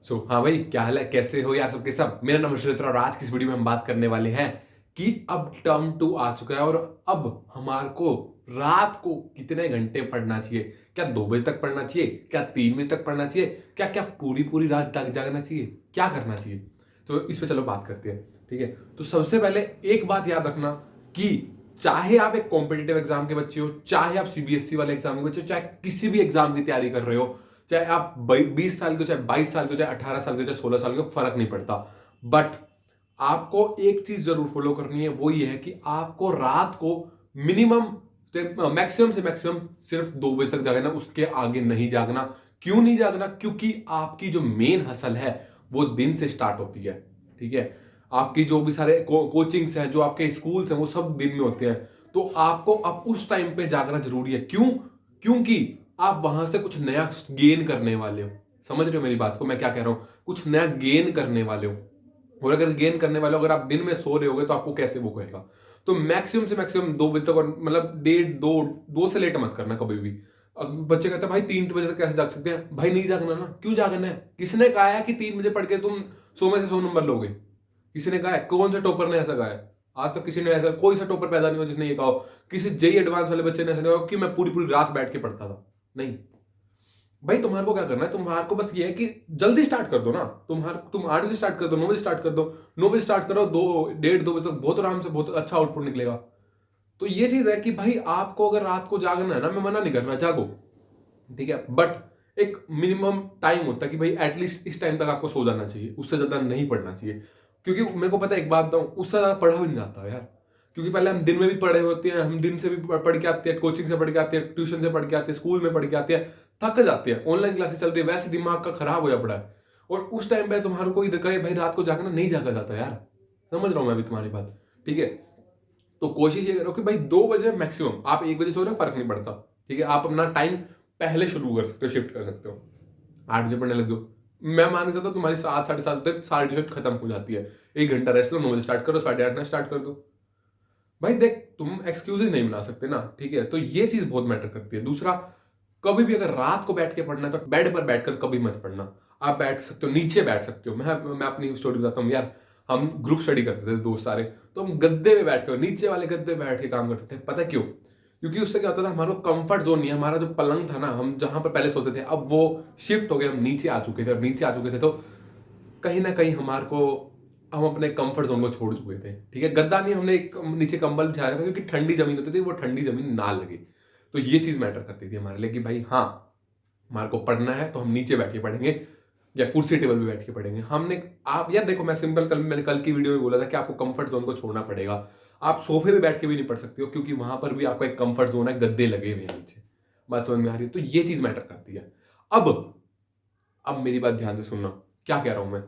हाँ भाई, क्या हाल है, कैसे हो यार सबके सब। मेरा नाम है और आज की इस वीडियो में हम बात करने वाले हैं कि अब टर्म 2 आ चुका है और अब हमारे को रात को कितने घंटे पढ़ना चाहिए। क्या 2 बजे तक पढ़ना चाहिए, क्या 3 बजे तक पढ़ना चाहिए, क्या क्या पूरी पूरी रात तक जागना चाहिए, क्या करना चाहिए। तो इस पे चलो बात करते हैं। ठीक है, तो सबसे पहले एक बात याद रखना कि चाहे आप एक कॉम्पिटिटिव एग्जाम के बच्चे हो, चाहे आप सीबीएसई वाले एग्जाम के बच्चे हो, चाहे किसी भी एग्जाम की तैयारी कर रहे हो, चाहे आप 20 साल के हो, चाहे 22 साल के हो, चाहे 18 साल के हो, चाहे 16 साल के हो, फर्क नहीं पड़ता। बट आपको एक चीज जरूर फॉलो करनी है, वो ये है कि आपको रात को मिनिमम मैक्सिमम से मैक्सिमम सिर्फ 2 बजे तक जागना, उसके आगे नहीं जागना। क्यों नहीं जागना? क्योंकि आपकी जो मेन हसल है वो दिन से स्टार्ट होती है। ठीक है, आपकी जो भी सारे कोचिंग्स हैं, जो आपके स्कूल्स हैं, वो सब दिन में होते हैं। तो आपको अब उस टाइम पे जागना जरूरी है। क्यों? क्योंकि आप वहां से कुछ नया गेन करने वाले हो। समझ रहे हो मेरी बात को, मैं क्या कह रहा हूं? कुछ नया गेन करने वाले हो। और अगर गेन करने वाले हो, अगर आप दिन में सो रहे होगे तो आपको कैसे वो कहेगा। तो मैक्सिमम से मैक्सिमम 2 बजे तक, और मतलब 1:30 2 से लेट मत करना कभी भी। अब बच्चे कहते हैं भाई 3 बजे तक कैसे जाग सकते हैं? भाई नहीं जागना ना। क्यों जागना है? किसने कहा है कि 3 बजे पढ़ के तुम 100 में से 100 नंबर लोगे? किसी ने कहा है? कौन सा टॉपर ने ऐसा कहा है? आज तक किसी ने ऐसा, कोई सा टॉपर पैदा नहीं हुआ जिसने ये कहा हो। किसी जेई एडवांस वाले बच्चे ने ऐसा नहीं कहा कि मैं पूरी पूरी रात बैठ के पढ़ता था। नहीं भाई, तुम्हारे को क्या करना है? तुम्हारे को बस ये है कि जल्दी स्टार्ट कर दो ना। तुम 8 बजे स्टार्ट कर दो, 9 बजे स्टार्ट कर दो। 9 बजे स्टार्ट करो, 2 बजे तक बहुत आराम से बहुत अच्छा आउटपुट निकलेगा। तो ये चीज है कि भाई आपको अगर रात को जागना है ना, मैं मना नहीं कर रहा, जागो। ठीक है, बट एक मिनिमम टाइम होता है कि भाई एटलीस्ट इस टाइम तक आपको सो जाना चाहिए, उससे ज्यादा नहीं पढ़ना चाहिए। क्योंकि मेरे को पता है, एक बात बताऊं, उससे ज्यादा पढ़ा भी नहीं जाता यार। क्योंकि पहले हम दिन में भी पढ़े होते हैं, हम दिन से भी पढ़ के आते हैं, कोचिंग से पढ़ के आते हैं, ट्यूशन से पढ़ के आते हैं, स्कूल में पढ़ के आते हैं, थक जाते हैं। ऑनलाइन क्लासेस चल रही है, वैसे दिमाग का खराब होया पड़ा है। और उस टाइम पे तुम्हारे कोई कहे भाई रात को जागना, नहीं जागा जाता यार। समझ रहा हूं मैं भी तुम्हारी बात। ठीक है, तो कोशिश ये करो कि भाई 2 बजे मैक्सिमम, आप 1 बजे सो रहे हो फर्क नहीं पड़ता। ठीक है, आप अपना टाइम पहले शुरू कर सकते हो, शिफ्ट कर सकते हो। 8 बजे पढ़ने लग जाओ। मैं मान के चलता हूं तुम्हारी 7 साढ़े 7 तक सारी शिफ्ट खत्म हो जाती है। 1 घंटा रेस्ट लो, 9 बजे स्टार्ट करो, 8:30 में स्टार्ट कर दो। भाई देख, तुम एक्सक्यूजेज नहीं बना सकते ना। ठीक है, तो ये चीज बहुत मैटर करती है। दूसरा, कभी भी अगर रात को बैठ के पढ़ना है तो बेड पर बैठकर कभी मत पढ़ना। आप बैठ सकते हो, नीचे बैठ सकते हो। मैं अपनी स्टोरी बताता हूँ यार। हम ग्रुप स्टडी करते थे दोस्त सारे, तो हम गद्दे पे बैठ कर, नीचे वाले गद्दे पे बैठ के काम करते थे। पता क्यों? क्योंकि उससे क्या होता था, हमारा कंफर्ट जोन नहीं है। हमारा जो पलंग था ना, हम जहां पर पहले सोते थे, अब वो शिफ्ट हो गए, हम नीचे आ चुके थे। और नीचे आ चुके थे तो कहीं ना कहीं हमारे को, हम अपने कंफर्ट जोन को छोड़ चुके थे। ठीक है, गद्दा नहीं, हमने एक नीचे कंबल बिछाया था क्योंकि ठंडी जमीन होती थी, वो ठंडी जमीन ना लगे। तो ये चीज मैटर करती थी हमारे लिए कि भाई हाँ, हमारे को पढ़ना है तो हम नीचे बैठ के पढ़ेंगे या कुर्सी टेबल पे बैठ के पढ़ेंगे। हमने, आप यार देखो, मैं सिंपल, मैंने कल की वीडियो में बोला था कि आपको कंफर्ट जोन को छोड़ना पड़ेगा। आप सोफे पे बैठ के भी नहीं पढ़ सकते हो, क्योंकि वहां पर भी आपका एक कंफर्ट जोन है, गद्दे लगे हुए हैं नीचे। बात समझ में आ रही है? तो ये चीज मैटर करती है। अब अब मेरी बात ध्यान से सुनना, क्या कह रहा हूं मैं,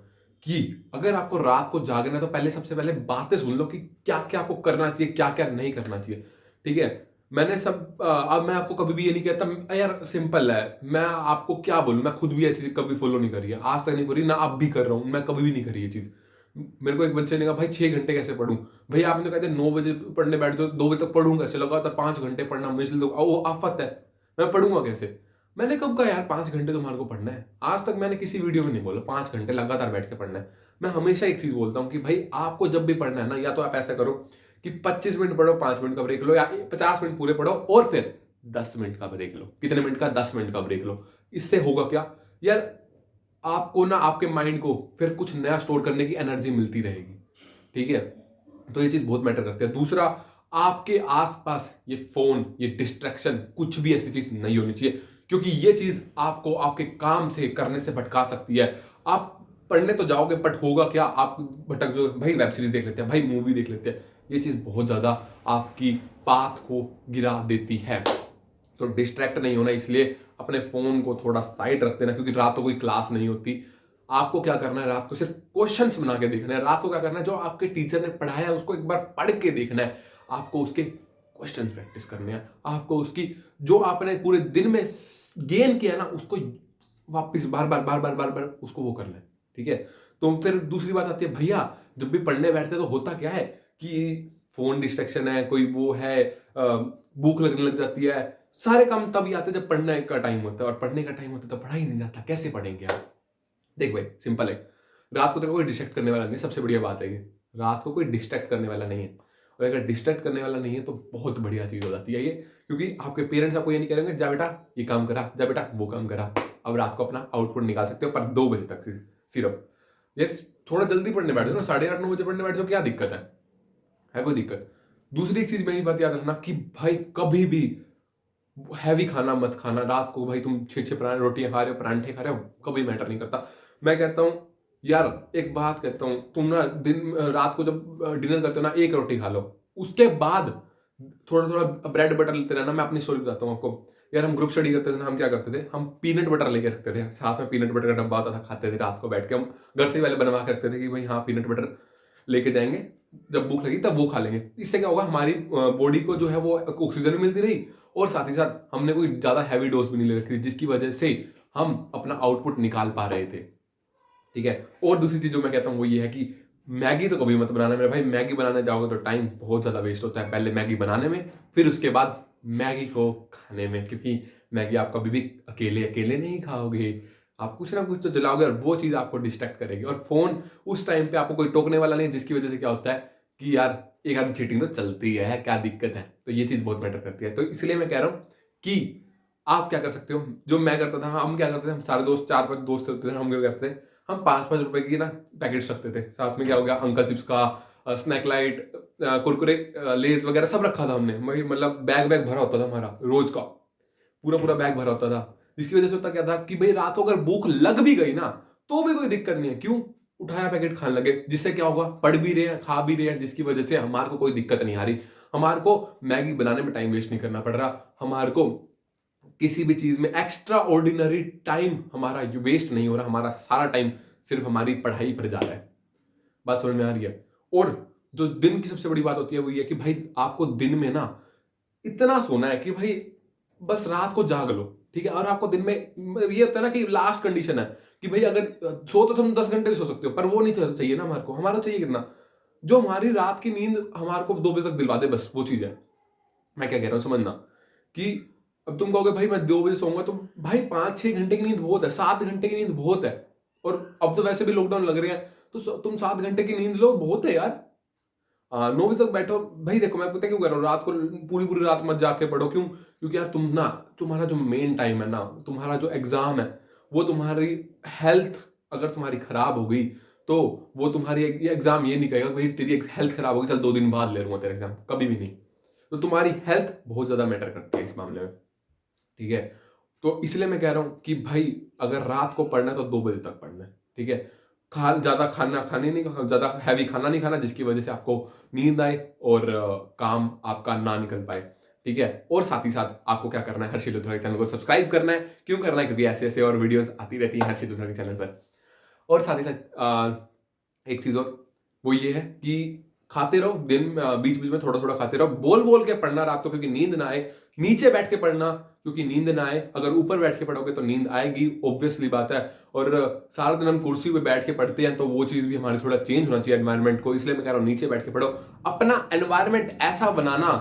कि अगर आपको रात को जागना है तो पहले, सबसे पहले बातें सुन लो कि क्या क्या आपको करना चाहिए, क्या क्या नहीं करना चाहिए। ठीक है, मैंने सब अब मैं आपको कभी भी ये नहीं कहता यार सिंपल है। मैं आपको क्या बोलूं, मैं खुद भी ये चीज कभी फॉलो नहीं करी है, आज तक नहीं करी ना, अब भी कर रहा हूं, मैं कभी भी नहीं करी ये चीज। मेरे को एक बच्चे ने कहा भाई 6 घंटे कैसे पढ़ूं? भाई आपने कहते 9 बजे पढ़ने बैठ जाओ, 2 बजे तक पढ़ूंगा कैसे? लगातार 5 घंटे पढ़ना मुश्किल, तो वो आफत है। मैं पढ़ूंगा कैसे? मैंने कब कहा यार 5 घंटे तुम्हारे को पढ़ना है? आज तक मैंने किसी वीडियो में नहीं बोला 5 घंटे लगातार बैठ के पढ़ना है। मैं हमेशा एक चीज बोलता हूं कि भाई आपको जब भी पढ़ना है ना, या तो आप ऐसा करो कि 25 मिनट पढ़ो, 5 मिनट का ब्रेक लो, या 50 मिनट पूरे पढ़ो और फिर 10 मिनट का ब्रेक लो। कितने मिनट का? 10 मिनट का ब्रेक लो। इससे होगा क्या यार, आपको ना, आपके माइंड को फिर कुछ नया स्टोर करने की एनर्जी मिलती रहेगी। ठीक है, तो ये चीज बहुत मैटर करती है। दूसरा, आपके आसपास ये फोन, ये डिस्ट्रैक्शन, कुछ भी ऐसी चीज नहीं होनी चाहिए, क्योंकि ये चीज आपको आपके काम से करने से भटका सकती है। आप पढ़ने तो जाओगे, बट होगा क्या, आप भटक जो, भाई वेब सीरीज देख लेते हैं, भाई मूवी देख लेते हैं। ये चीज बहुत ज्यादा आपकी पाथ को गिरा देती है। तो डिस्ट्रैक्ट नहीं होना, इसलिए अपने फोन को थोड़ा साइड रख देना, क्योंकि रात को कोई क्लास नहीं होती। आपको क्या करना है, रात को सिर्फ क्वेश्चंस बना के देखना है। रात को क्या करना है, जो आपके टीचर ने पढ़ाया है उसको एक बार पढ़ के देखना है। आपको उसके क्वेश्चंस प्रैक्टिस करने हैं। आपको उसकी, जो आपने पूरे दिन में गेन किया ना, उसको वापस बार बार बार बार बार बार उसको वो करना है। ठीक है, तो फिर दूसरी बात आती है, भैया जब भी पढ़ने बैठते हैं तो होता क्या है कि फोन डिस्ट्रैक्शन है, कोई वो है, भूख लगने लग जाती है। सारे काम तभी आते हैं जब पढ़ने का टाइम होता है, और पढ़ने का टाइम होता है तो पढ़ा ही नहीं जाता। कैसे पढ़ेंगे आप? देख भाई सिंपल है, रात को तेरे को कोई डिस्ट्रैक्ट करने वाला नहीं है, सबसे बढ़िया बात है ये। रात को कोई डिस्ट्रैक्ट करने वाला नहीं है, और अगर डिस्ट्रैक्ट करने वाला नहीं है तो बहुत बढ़िया चीज़ हो जाती है ये, क्योंकि आपके पेरेंट्स आपको ये नहीं करेंगे जा बेटा ये काम करा, जा बेटा वो काम करा। अब रात को अपना आउटपुट निकाल सकते हो, पर 2 बजे तक सिर्फ। ये थोड़ा जल्दी पढ़ने बैठ जाओ ना, 8:30-9 बजे पढ़ने बैठ जाओ, क्या दिक्कत है कोई दिक्कत? दूसरी एक चीज मेरी बात याद रखना कि भाई कभी भी हैवी खाना मत खाना रात को। भाई तुम 6-6 रोटियां खा रहे हो, परांठे खा रहे हो, कभी मैटर नहीं करता। मैं कहता हूँ यार, एक बात कहता हूँ, तुम ना रात को जब डिनर करते हो ना, 1 रोटी खा लो, उसके बाद थोड़ा थोड़ा ब्रेड बटर लेते रहना। मैं अपनी स्टोरी बताता हूँ आपको। यार हम ग्रुप स्टडी करते थे ना, हम क्या करते थे, हम पीनट बटर लेके रखते थे साथ में, पीनट बटर का डब्बा होता था, खाते थे रात को बैठ के। हम घर से ही वाले बनवा के रखते थे कि भाई हाँ पीनट बटर लेके जाएंगे, जब भूख लगी तब वो खा लेंगे। इससे क्या होगा, हमारी बॉडी को जो है वो ऑक्सीजन भी मिलती रही, और साथ ही साथ हमने कोई ज्यादा हैवी डोज भी नहीं ले रखी थी, जिसकी वजह से हम अपना आउटपुट निकाल पा रहे थे। ठीक है। और दूसरी चीज जो मैं कहता हूँ वो ये है कि मैगी तो कभी मत बनाना मेरे भाई। मैगी बनाने जाओगे तो टाइम बहुत ज्यादा वेस्ट होता है, पहले मैगी बनाने में, फिर उसके बाद मैगी को खाने में, क्योंकि मैगी आप कभी भी अकेले अकेले नहीं खाओगे, आप कुछ ना कुछ तो जलाओगे, और वो चीज आपको डिस्ट्रैक्ट करेगी। और फोन उस टाइम पे आपको कोई टोकने वाला नहीं, जिसकी वजह से क्या होता है कि यार एक आधी चीटिंग तो चलती है, क्या दिक्कत है। तो ये चीज बहुत मैटर करती है। तो इसलिए मैं कह रहा हूं कि आप क्या कर सकते हो, जो मैं करता था, हम क्या करते थे, हम सारे दोस्त 4-5 दोस्त होते थे, हम क्या करते थे, हम 5-5 रुपए की ना पैकेट्स रखते थे साथ में। क्या हो गया, अंकल चिप्स का, स्नैक लाइट, कुरकुरे, लेज वगैरह सब रखा था हमने। मतलब बैग बैग भरा होता था हमारा, रोज का पूरा पूरा बैग भरा होता था। जिसकी वजह से होता क्या था कि भाई रात को अगर भूख लग भी गई ना, तो भी कोई दिक्कत नहीं है, क्यों, उठाया पैकेट खाने लगे। जिससे क्या होगा, पढ़ भी रहे हैं, खा भी रहे हैं, जिसकी वजह से हमारे को कोई दिक्कत नहीं आ रही। हमारे को मैगी बनाने में टाइम वेस्ट नहीं करना पड़ रहा, हमारे को किसी भी चीज में एक्स्ट्रा ऑर्डिनरी टाइम हमारा वेस्ट नहीं हो रहा, हमारा सारा टाइम सिर्फ हमारी पढ़ाई पर जा रहा है। बात समझ में आ रही है? और जो दिन की सबसे बड़ी बात होती है वो ये कि भाई आपको दिन में ना इतना सोना है कि भाई बस रात को जाग लो। ठीक है। और आपको दिन में ये होता है ना कि लास्ट कंडीशन है कि भाई अगर सो तो तुम 10 घंटे भी सो सकते हो, पर वो नहीं चाहिए ना हमारे को। हमारा चाहिए कितना, जो हमारी रात की नींद हमारे को 2 बजे तक दिलवा दे, बस वो चीज है। मैं क्या कह रहा हूं समझना, कि अब तुम कहोगे भाई मैं 2 बजे सोऊंगा, तो भाई 5-6 घंटे की नींद बहुत है, 7 घंटे की नींद बहुत है। और अब तो वैसे भी लॉकडाउन लग रहे हैं, तो तुम 7 घंटे की नींद लो, बहुत है यार। 9 बजे तक बैठो भाई। देखो मैं पता क्यों कह रहा हूँ, रात को पूरी पूरी रात मत जाके पढ़ो। क्यों? क्योंकि यार तुम ना, तुम्हारा जो मेन टाइम है ना, तुम्हारा जो एग्जाम है, वो तुम्हारी हेल्थ अगर तुम्हारी खराब हो गई, तो वो तुम्हारी एग्जाम ये नहीं कहेगा भाई तेरी हेल्थ खराब होगी, चल 2 दिन बाद ले लूंगा तेरा एग्जाम, कभी भी नहीं। तो तुम्हारी हेल्थ बहुत ज्यादा मैटर करती है इस मामले में। ठीक है। तो इसलिए मैं कह रहा हूं कि भाई अगर रात को पढ़ना है तो 2 बजे तक पढ़ना है। ठीक है। ज्यादा खाना खाने नहीं, ज्यादा हैवी खाना नहीं खाना, जिसकी वजह से आपको नींद आए और काम आपका ना निकल पाए। ठीक है। और साथ ही साथ आपको क्या करना है, हर्षित लुथरा के चैनल को सब्सक्राइब करना है। क्यों करना है? क्योंकि ऐसे ऐसे और वीडियोस आती रहती हैं हर्षित लुथरा के चैनल पर। और साथ ही साथ एक चीज और, वो ये है कि खाते रहो, दिन बीच बीच में थोड़ा थोड़ा खाते रहो, बोल बोल के पढ़ना रात को, क्योंकि नींद ना आए। नीचे बैठ के पढ़ना, क्योंकि नींद ना आए। अगर ऊपर बैठ के पढ़ोगे तो नींद आएगी, ऑब्वियसली बात है। और सारा दिन हम कुर्सी पे बैठ के पढ़ते हैं, तो वो चीज भी हमारी थोड़ा चेंज होना चाहिए एनवायरनमेंट को। इसलिए मैं कह रहा हूँ नीचे बैठ के पढ़ो। अपना एनवायरनमेंट ऐसा बनाना,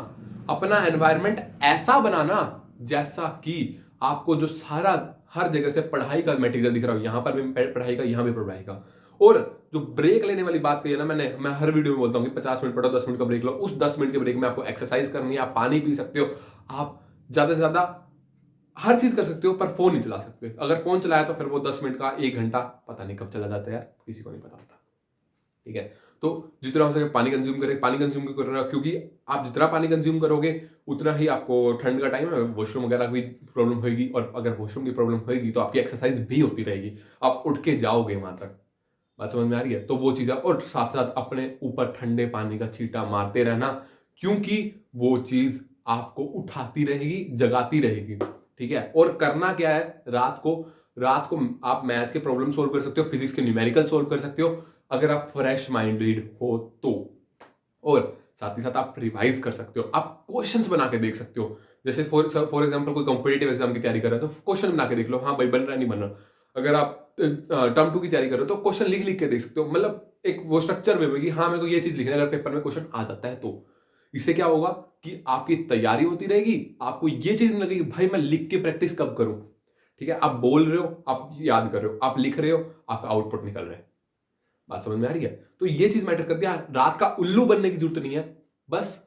अपना एनवायरनमेंट ऐसा बनाना जैसा कि आपको जो सारा हर जगह से पढ़ाई का मटेरियल दिख रहा हो, यहां पर भी पढ़ाई का, यहां भी पढ़ाई का। और जो ब्रेक लेने वाली बात कही है ना मैं हर वीडियो में बोलता हूँ कि 50 मिनट पढ़ो, 10 मिनट का ब्रेक लो। उस 10 मिनट के ब्रेक में आपको एक्सरसाइज करनी है, आप पानी पी सकते हो, आप ज्यादा से ज्यादा हर चीज कर सकते हो, पर फोन नहीं चला सकते। अगर फोन चलाया तो फिर वो 10 मिनट का 1 घंटा पता नहीं कब चला जाता है यार, किसी को नहीं पता होता। ठीक है। तो जितना हो सके पानी कंज्यूम करें। पानी कंज्यूम क्यों करना? क्योंकि आप जितना पानी कंज्यूम करोगे उतना ही आपको ठंड का टाइम है, वॉशरूम वगैरह की प्रॉब्लम होगी, और अगर वॉशरूम की प्रॉब्लम होगी तो आपकी एक्सरसाइज भी होती रहेगी, आप उठ के जाओगे वहां तक। बात समझ में आ रही है? तो वो चीज है। और साथ साथ अपने ऊपर ठंडे पानी का छींटा मारते रहना, क्योंकि वो चीज आपको उठाती रहेगी, जगाती रहेगी। ठीक है। और करना क्या है, रात को आप मैथ के प्रॉब्लम सोल्व कर सकते हो, फिजिक्स के न्यूमेरिकल सोल्व कर सकते हो, अगर आप फ्रेश माइंडेड हो तो। और साथ ही साथ आप रिवाइज कर सकते हो, आप क्वेश्चंस बना के देख सकते हो। जैसे फॉर एग्जांपल कोई कॉम्पिटिटिव एग्जाम की तैयारी कर रहे हो तो क्वेश्चन बना के देख लो, हाँ भाई बन रहा है नहीं बन रहा। अगर आप टर्म 2 की तैयारी कर रहे हो तो क्वेश्चन लिख लिख के देख सकते हो, मतलब एक वो स्ट्रक्चर वे होगी, हाँ मेरे को ये चीज लिखना है, अगर पेपर में क्वेश्चन आ जाता है तो। इससे क्या होगा कि आपकी तैयारी होती रहेगी, आपको ये चीज नहीं लगेगी भाई मैं लिख के प्रैक्टिस कब करूं। ठीक है, आप बोल रहे हो, आप याद कर रहे हो, आप लिख रहे हो, आपका आउटपुट निकल रहा है। बात समझ में आ रही है? तो ये चीज मैटर करती है। रात का उल्लू बनने की जरूरत नहीं है। बस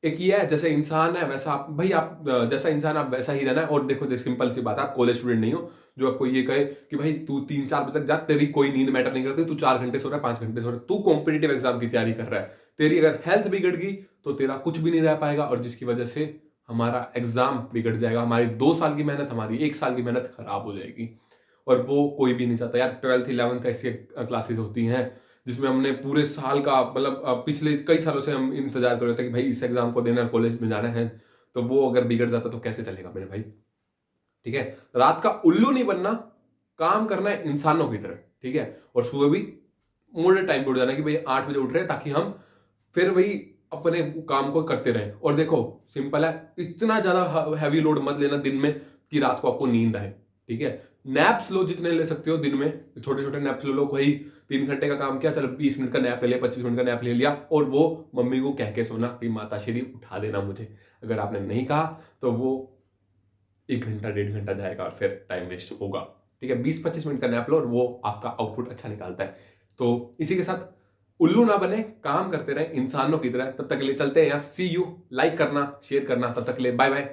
एक ये है, जैसे इंसान है वैसा आप भाई, आप जैसा इंसान आप वैसा ही रहना है। और देखो सिंपल सी बात है, आप कॉलेज स्टूडेंट नहीं हो जो आपको ये कहे कि भाई तू 3-4 बजे तक जा, तेरी कोई नींद मैटर नहीं करती, तू 4 घंटे सो रहा है, 5 घंटे सो रहा है, तू कॉम्पिटेटिव एग्जाम की तैयारी कर रहा है, तेरी अगर हेल्थ बिगड़ गई तो तेरा कुछ भी नहीं रह पाएगा, और जिसकी वजह से हमारा एग्जाम बिगड़ जाएगा, हमारी 2 साल की मेहनत, हमारी 1 साल की मेहनत खराब हो जाएगी। और वो कोई भी नहीं चाहता यार। 12th 11th ऐसी क्लासेस होती हैं जिसमें हमने पूरे साल का मतलब पिछले कई सालों से हम इंतजार कर रहे थे कि भाई इस एग्जाम को देना, कॉलेज में जाना है, तो वो अगर बिगड़ जाता तो कैसे चलेगा मेरे भाई। ठीक है, रात का उल्लू नहीं बनना, काम करना है इंसानों की तरह। ठीक है, और सुबह भी मोड़े टाइम पे उठ जाना कि भाई 8 बजे उठ रहे हैं, ताकि हम फिर वही अपने काम को करते रहें। और देखो सिंपल है, इतना ज्यादा हैवी लोड मत लेना दिन में कि रात को आपको नींद आए। ठीक है, नैप्स लो जितने ले सकते हो दिन में, छोटे छोटे नैप्स ले लो। वही 3 घंटे का काम किया, चलो 20 मिनट का नैप ले लिया, 25 मिनट का नैप ले लिया, और वो मम्मी को कह के सोना कि माता श्री उठा देना मुझे। अगर आपने नहीं कहा तो वो 1 घंटा 1.5 घंटा जाएगा और फिर टाइम वेस्ट होगा। ठीक है, 20-25 मिनट का नैप लो और वो आपका आउटपुट अच्छा निकालता है। तो इसी के साथ उल्लू ना बने, काम करते रहे इंसानों की तरह। तब तक के लिए चलते हैं यार, सी यू। लाइक करना, शेयर करना, तब तक के लिए बाय बाय।